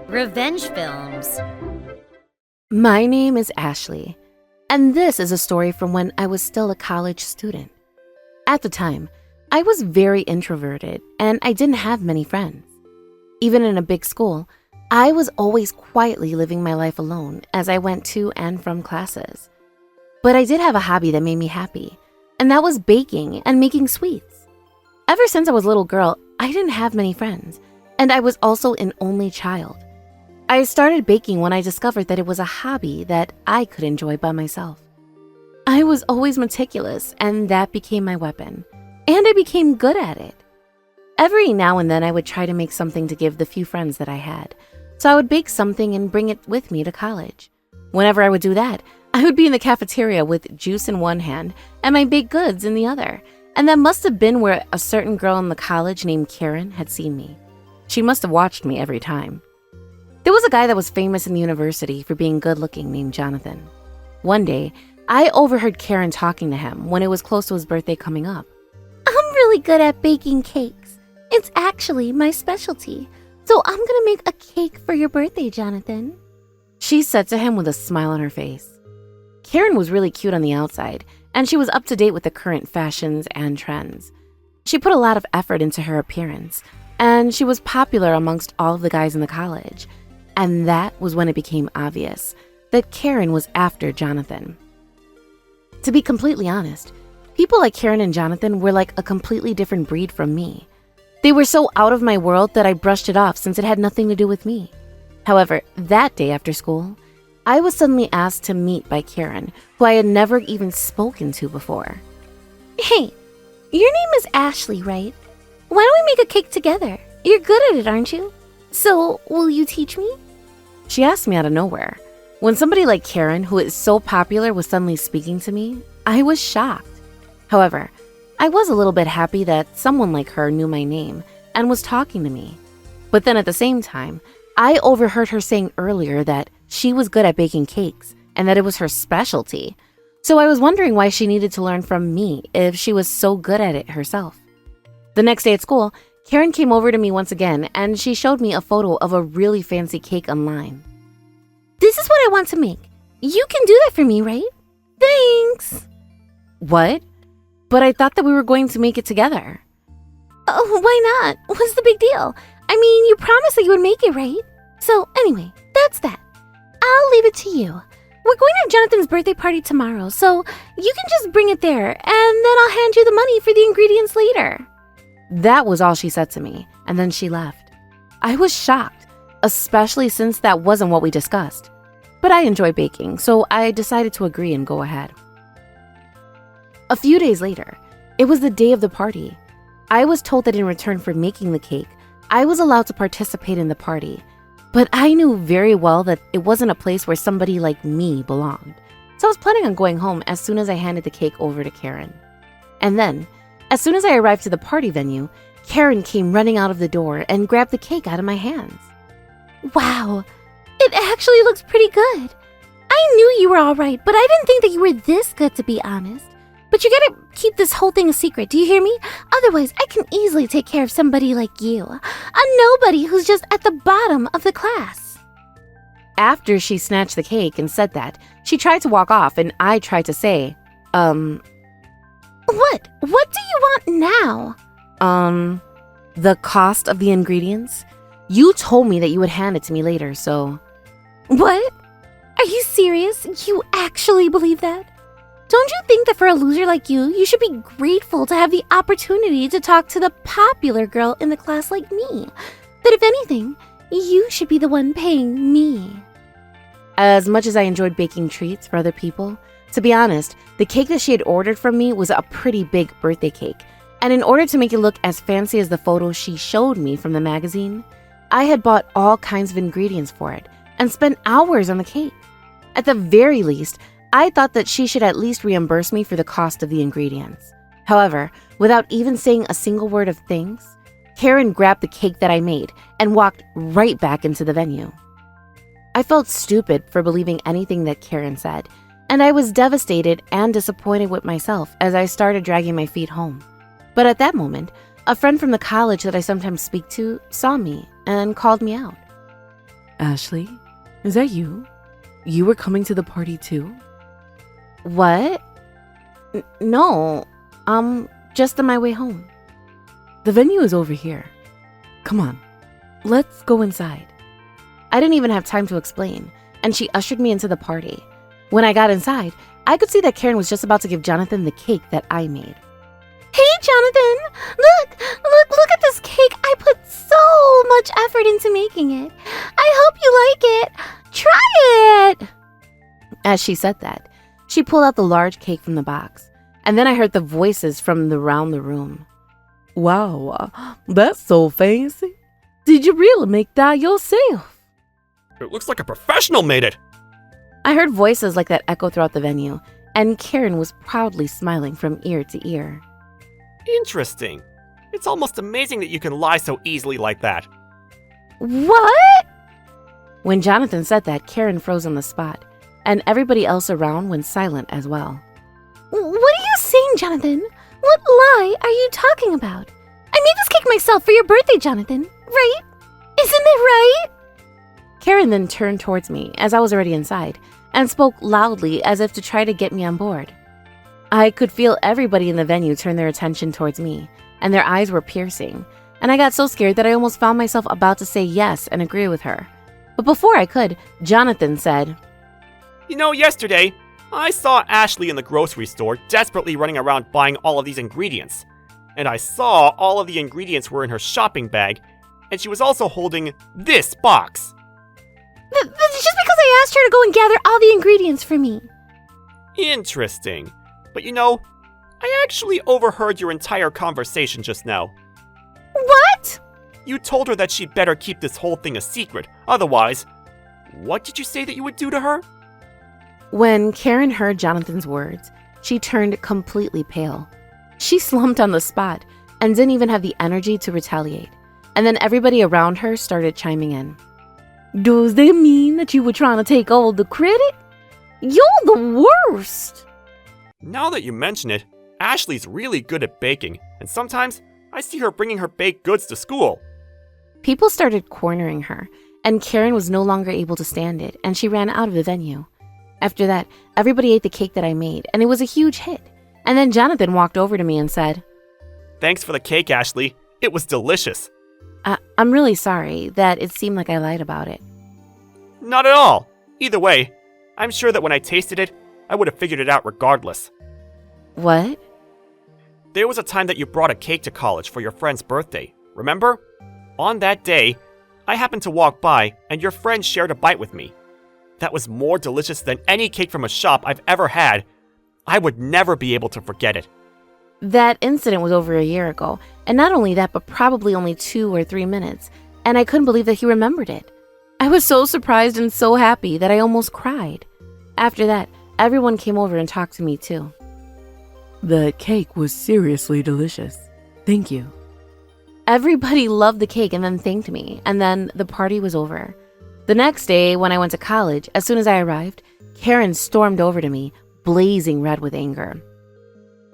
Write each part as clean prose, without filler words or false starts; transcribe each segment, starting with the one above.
Revenge films. My name is Ashley, and this is a story from when I was still a college student. At the time, I was very introverted and I didn't have many friends. Even in a big school, I was always quietly living my life alone as I went to and from classes. But I did have a hobby that made me happy, and that was baking and making sweets. Ever since I was a little girl, I didn't have many friends, and I was also an only child. I started baking when I discovered that it was a hobby that I could enjoy by myself. I was always meticulous, and that became my weapon, and I became good at it. Every now and then I would try to make something to give the few friends that I had, so I would bake something and bring it with me to college. Whenever I would do that, I would be in the cafeteria with juice in one hand and my baked goods in the other, and that must have been where a certain girl in the college named Karen had seen me. She must have watched me every time. There was a guy that was famous in the university for being good-looking named Jonathan. One day, I overheard Karen talking to him when it was close to his birthday coming up. I'm really good at baking cakes. It's actually my specialty. So I'm gonna make a cake for your birthday, Jonathan, she said to him with a smile on her face. Karen was really cute on the outside, and she was up to date with the current fashions and trends. She put a lot of effort into her appearance, and she was popular amongst all of the guys in the college. And that was when it became obvious that Karen was after Jonathan. To be completely honest, people like Karen and Jonathan were like a completely different breed from me. They were so out of my world that I brushed it off since it had nothing to do with me. However, that day after school, I was suddenly asked to meet by Karen, who I had never even spoken to before. Hey, your name is Ashley, right? Why don't we make a cake together? You're good at it, aren't you? So, will you teach me? She asked me out of nowhere. When somebody like Karen, who is so popular, was suddenly speaking to me, I was shocked. However, I was a little bit happy that someone like her knew my name and was talking to me. But then at the same time, I overheard her saying earlier that she was good at baking cakes and that it was her specialty. So I was wondering why she needed to learn from me if she was so good at it herself. The next day at school, Karen came over to me once again and she showed me a photo of a really fancy cake online. This is what I want to make. You can do that for me, right? Thanks. What? But I thought that we were going to make it together. Oh, why not? What's the big deal? I mean, you promised that you would make it, right? So anyway, that's that. I'll leave it to you. We're going to have Jonathan's birthday party tomorrow, so you can just bring it there, and then I'll hand you the money for the ingredients later. That was all she said to me, and then she left. I was shocked, especially since that wasn't what we discussed. But I enjoy baking, so I decided to agree and go ahead. A few days later, it was the day of the party. I was told that in return for making the cake, I was allowed to participate in the party. But I knew very well that it wasn't a place where somebody like me belonged. So I was planning on going home as soon as I handed the cake over to Karen. And then, as soon as I arrived to the party venue, Karen came running out of the door and grabbed the cake out of my hands. Wow, it actually looks pretty good. I knew you were all right, but I didn't think that you were this good, to be honest. But you gotta keep this whole thing a secret, do you hear me? Otherwise, I can easily take care of somebody like you. A nobody who's just at the bottom of the class. After she snatched the cake and said that, she tried to walk off and I tried to say, What? What do you want now? The cost of the ingredients? You told me that you would hand it to me later, so... What? Are you serious? You actually believe that? Don't you think that for a loser like you should be grateful to have the opportunity to talk to the popular girl in the class like me? That if anything, you should be the one paying me. As much as I enjoyed baking treats for other people, to be honest, the cake that she had ordered from me was a pretty big birthday cake. And in order to make it look as fancy as the photo she showed me from the magazine, I had bought all kinds of ingredients for it and spent hours on the cake. At the very least, I thought that she should at least reimburse me for the cost of the ingredients. However, without even saying a single word of thanks, Karen grabbed the cake that I made and walked right back into the venue. I felt stupid for believing anything that Karen said, and I was devastated and disappointed with myself as I started dragging my feet home. But at that moment, a friend from the college that I sometimes speak to saw me and called me out. Ashley, is that you? You were coming to the party too? What? No, just on my way home. The venue is over here. Come on, let's go inside. I didn't even have time to explain, and she ushered me into the party. When I got inside, I could see that Karen was just about to give Jonathan the cake that I made. Hey, Jonathan! Look at this cake! I put so much effort into making it. I hope you like it. Try it! As she said that, she pulled out the large cake from the box, and then I heard the voices from around the room. Wow, that's so fancy. Did you really make that yourself? It looks like a professional made it. I heard voices like that echo throughout the venue, and Karen was proudly smiling from ear to ear. Interesting. It's almost amazing that you can lie so easily like that. What? When Jonathan said that, Karen froze on the spot, and everybody else around went silent as well. What are you saying, Jonathan? What lie are you talking about? I made this cake myself for your birthday, Jonathan, right? Isn't it right? Karen then turned towards me as I was already inside and spoke loudly as if to try to get me on board. I could feel everybody in the venue turn their attention towards me, and their eyes were piercing, and I got so scared that I almost found myself about to say yes and agree with her. But before I could, Jonathan said, You know, yesterday, I saw Ashley in the grocery store desperately running around buying all of these ingredients. And I saw all of the ingredients were in her shopping bag, and she was also holding this box. That's just because I asked her to go and gather all the ingredients for me. Interesting. But you know, I actually overheard your entire conversation just now. What? You told her that she'd better keep this whole thing a secret, otherwise, what did you say that you would do to her? When Karen heard Jonathan's words, she turned completely pale. She slumped on the spot and didn't even have the energy to retaliate. And then everybody around her started chiming in. Does that mean that you were trying to take all the credit? You're the worst! Now that you mention it, Ashley's really good at baking, and sometimes I see her bringing her baked goods to school. People started cornering her, and Karen was no longer able to stand it, and she ran out of the venue. After that, everybody ate the cake that I made, and it was a huge hit. And then Jonathan walked over to me and said, Thanks for the cake, Ashley. It was delicious. I'm really sorry that it seemed like I lied about it. Not at all. Either way, I'm sure that when I tasted it, I would have figured it out regardless. What? There was a time that you brought a cake to college for your friend's birthday, remember? On that day, I happened to walk by and your friend shared a bite with me. That was more delicious than any cake from a shop I've ever had. I would never be able to forget it. That incident was over a year ago, and not only that, but probably only 2 or 3 minutes, and I couldn't believe that he remembered it. I was so surprised and so happy that I almost cried. After that, everyone came over and talked to me too. That cake was seriously delicious. Thank you. Everybody loved the cake and then thanked me, and then the party was over. The next day, when I went to college, as soon as I arrived, Karen stormed over to me, blazing red with anger.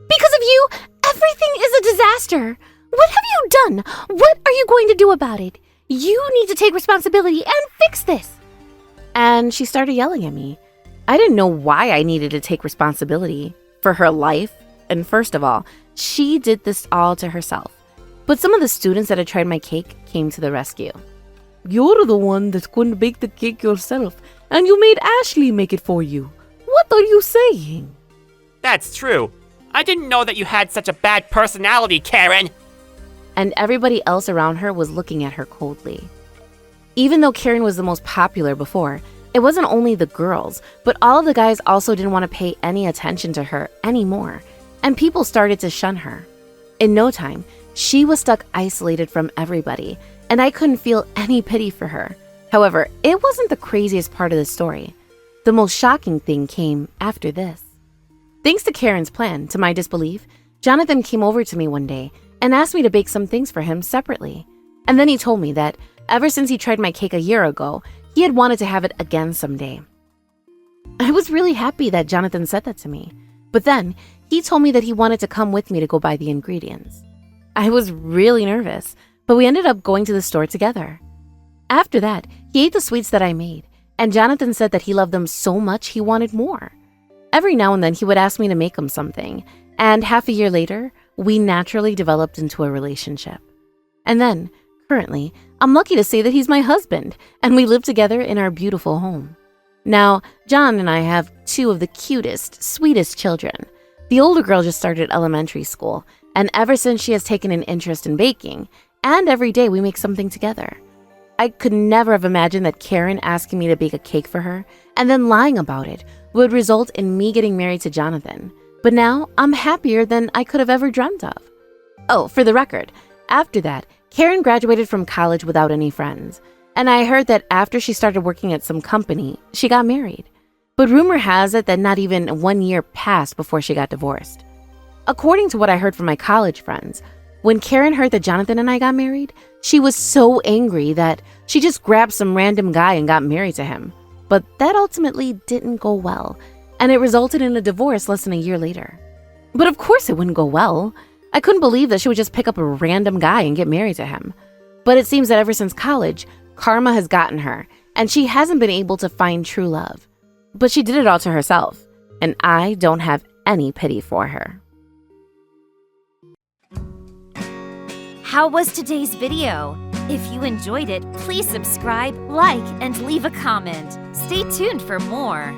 Because of you, everything is a disaster. What have you done? What are you going to do about it? You need to take responsibility and fix this. And she started yelling at me. I didn't know why I needed to take responsibility for her life. And first of all, she did this all to herself. But some of the students that had tried my cake came to the rescue. You're the one that couldn't bake the cake yourself, and you made Ashley make it for you. What are you saying? That's true. I didn't know that you had such a bad personality, Karen. And everybody else around her was looking at her coldly. Even though Karen was the most popular before, it wasn't only the girls, but all of the guys also didn't want to pay any attention to her anymore, and people started to shun her. In no time, she was stuck isolated from everybody, and I couldn't feel any pity for her. However, it wasn't the craziest part of the story. The most shocking thing came after this. Thanks to Karen's plan, to my disbelief, Jonathan came over to me one day and asked me to bake some things for him separately. And then he told me that ever since he tried my cake a year ago, he had wanted to have it again someday. I was really happy that Jonathan said that to me. But then he told me that he wanted to come with me to go buy the ingredients. I was really nervous, but we ended up going to the store together. After that, he ate the sweets that I made, and Jonathan said that he loved them so much he wanted more. Every now and then he would ask me to make him something, and half a year later, we naturally developed into a relationship. And then, currently, I'm lucky to say that he's my husband, and we live together in our beautiful home. Now, John and I have two of the cutest, sweetest children. The older girl just started elementary school, and ever since she has taken an interest in baking, and every day we make something together. I could never have imagined that Karen asking me to bake a cake for her and then lying about it would result in me getting married to Jonathan. But now I'm happier than I could have ever dreamt of. Oh, for the record, after that, Karen graduated from college without any friends. And I heard that after she started working at some company, she got married. But rumor has it that not even 1 year passed before she got divorced. According to what I heard from my college friends, when Karen heard that Jonathan and I got married, she was so angry that she just grabbed some random guy and got married to him. But that ultimately didn't go well, and it resulted in a divorce less than a year later. But of course it wouldn't go well. I couldn't believe that she would just pick up a random guy and get married to him. But it seems that ever since college, karma has gotten her, and she hasn't been able to find true love. But she did it all to herself, and I don't have any pity for her. How was today's video? If you enjoyed it, please subscribe, like, and leave a comment. Stay tuned for more.